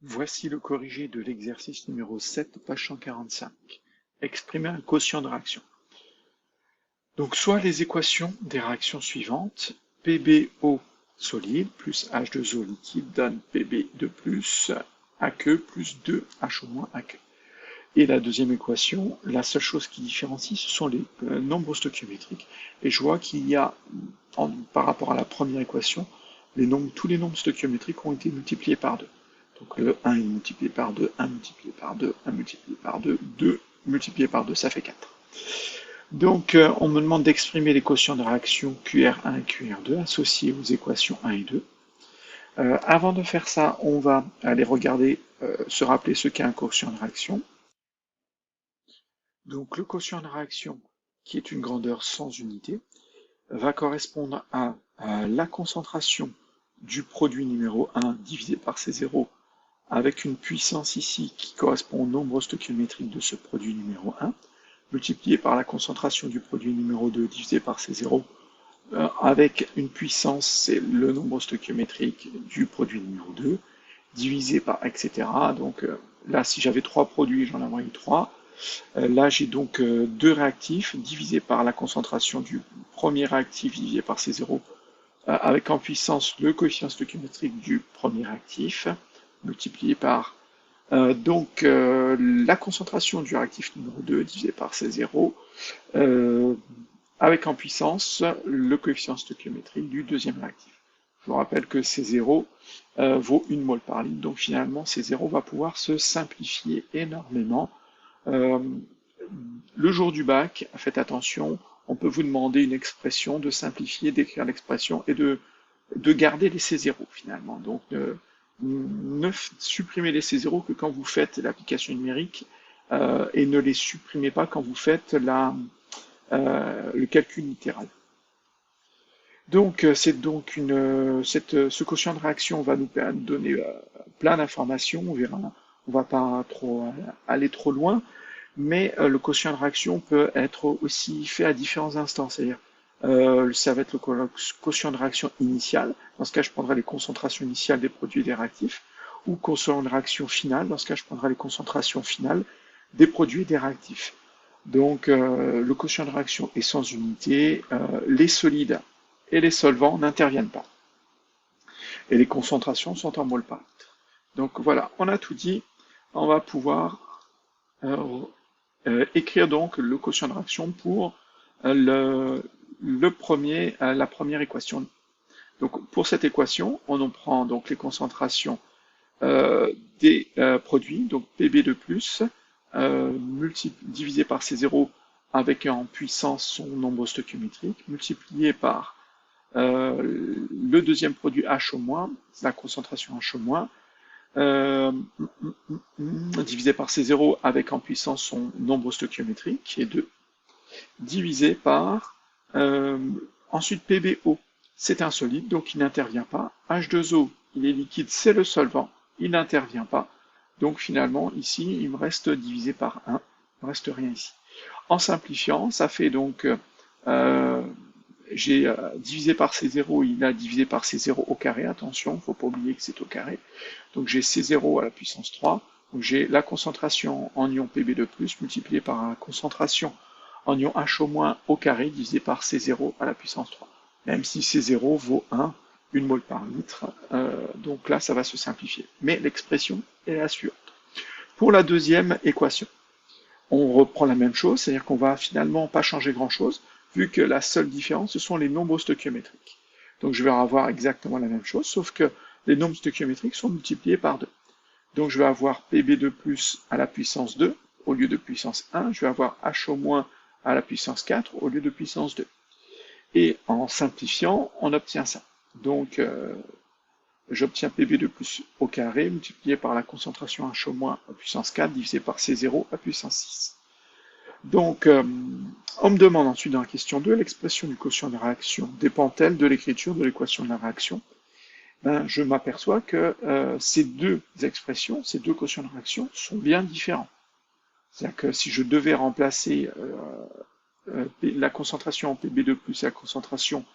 Voici le corrigé de l'exercice numéro 7, page 145. Exprimer un quotient de réaction. Donc, soit les équations des réactions suivantes, PbO solide plus H2O liquide donne Pb2 plus aqueux plus 2H au moins aqueux. Et la deuxième équation, la seule chose qui différencie, ce sont les nombres stoichiométriques. Et je vois qu'il y a, par rapport à la première équation, tous les nombres stoichiométriques ont été multipliés par 2. Donc le 1 est multiplié par 2, 1 multiplié par 2, 1 multiplié par 2, 2 multiplié par 2, ça fait 4. Donc on me demande d'exprimer les quotients de réaction QR1 et QR2 associés aux équations 1 et 2. Avant de faire ça, on va aller regarder, se rappeler ce qu'est un quotient de réaction. Donc le quotient de réaction, qui est une grandeur sans unité, va correspondre à la concentration du produit numéro 1 divisé par C0 avec une puissance ici qui correspond au nombre stoichiométrique de ce produit numéro 1, multiplié par la concentration du produit numéro 2 divisé par C0, avec une puissance, c'est le nombre stoichiométrique du produit numéro 2, divisé par etc. Donc là, si j'avais 3 produits, j'en aurais eu 3. Là, j'ai donc 2 réactifs divisé par la concentration du premier réactif divisé par C0, avec en puissance le coefficient stoichiométrique du premier réactif, multiplié par la concentration du réactif numéro 2 divisé par C0, avec en puissance le coefficient stoichiométrique du deuxième réactif. Je vous rappelle que C0 vaut 1 mol par litre, donc finalement C0 va pouvoir se simplifier énormément. Le jour du bac, faites attention, on peut vous demander une expression, de simplifier, d'écrire l'expression et de garder les C0 finalement. Donc ne supprimez les C0 que quand vous faites l'application numérique et ne les supprimez pas quand vous faites le calcul littéral. Donc c'est donc ce quotient de réaction va nous donner plein d'informations, on verra, on va pas aller trop loin, mais le quotient de réaction peut être aussi fait à différents instants, c'est-à-dire ça va être le quotient de réaction initiale, dans ce cas je prendrai les concentrations initiales des produits et des réactifs, ou quotient de réaction finale, dans ce cas je prendrai les concentrations finales des produits et des réactifs. Donc le quotient de réaction est sans unité, les solides et les solvants n'interviennent pas. Et les concentrations sont en mol par litre. Donc voilà, on a tout dit, on va pouvoir écrire donc le quotient de réaction pour la première équation. Donc pour cette équation, on en prend donc les concentrations des produits, donc Pb2+, divisé par C0 avec en puissance son nombre stoichiométrique, multiplié par le deuxième produit H-, la concentration H-, divisé par C0 avec en puissance son nombre stoichiométrique, qui est 2, divisé par ensuite PbO, c'est un solide, donc il n'intervient pas. H2O, il est liquide, c'est le solvant, il n'intervient pas. Donc finalement, ici, il me reste divisé par 1, il ne me reste rien ici. En simplifiant, ça fait donc, j'ai divisé par C0, il a divisé par C0 au carré, attention, il ne faut pas oublier que c'est au carré. Donc j'ai C0 à la puissance 3, donc j'ai la concentration en ion Pb2+, multipliée par la concentration en ion H- au carré, divisé par C0 à la puissance 3. Même si C0 vaut 1 mol par litre, donc là ça va se simplifier. Mais l'expression est la suivante. Pour la deuxième équation, on reprend la même chose, c'est-à-dire qu'on va finalement pas changer grand-chose, vu que la seule différence, ce sont les nombres stoichiométriques. Donc je vais avoir exactement la même chose, sauf que les nombres stoichiométriques sont multipliés par 2. Donc je vais avoir Pb2+ à la puissance 2, au lieu de puissance 1, je vais avoir H- à la puissance 4, au lieu de puissance 2. Et en simplifiant, on obtient ça. Donc j'obtiens Pb2+ au carré, multiplié par la concentration H- à puissance 4, divisé par C0 à puissance 6. Donc, on me demande ensuite dans la question 2, l'expression du quotient de réaction dépend-elle de l'écriture de l'équation de la réaction? Je m'aperçois que ces deux expressions, ces deux quotients de réaction sont bien différents. C'est-à-dire que si je devais remplacer la concentration en Pb2+ et la concentration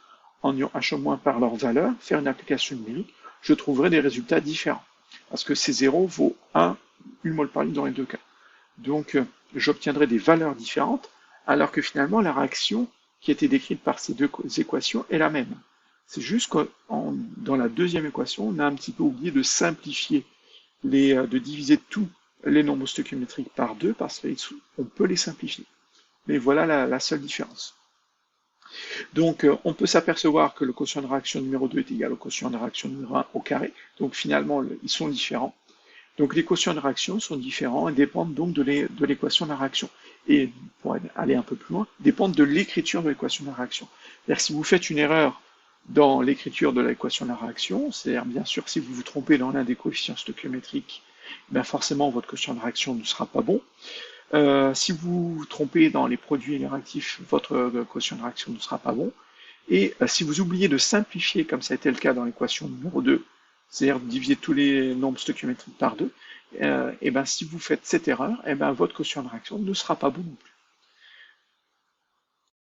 en ion H- par leur valeur, faire une application numérique, je trouverais des résultats différents. parce que C0 vaut 1 mol par litre dans les deux cas. Donc j'obtiendrai des valeurs différentes, alors que finalement la réaction qui a été décrite par ces deux équations est la même. C'est juste que dans la deuxième équation, on a un petit peu oublié de simplifier, de diviser tous les nombres stoichiométriques par 2, parce qu'on peut les simplifier. Mais voilà la seule différence. Donc, on peut s'apercevoir que le quotient de réaction numéro 2 est égal au quotient de réaction numéro 1 au carré. Donc, finalement, ils sont différents. Donc, les quotients de réaction sont différents et dépendent donc de l'équation de la réaction. Et, pour aller un peu plus loin, dépendent de l'écriture de l'équation de la réaction. C'est-à-dire, si vous faites une erreur dans l'écriture de l'équation de la réaction, c'est-à-dire, bien sûr, si vous vous trompez dans l'un des coefficients stoichiométriques, ben forcément, votre quotient de réaction ne sera pas bon. Si vous vous trompez dans les produits et les réactifs, votre quotient de réaction ne sera pas bon. Et si vous oubliez de simplifier, comme ça a été le cas dans l'équation numéro 2, c'est-à-dire de diviser tous les nombres stoichiométriques par 2, et ben si vous faites cette erreur, et ben votre quotient de réaction ne sera pas bon non plus.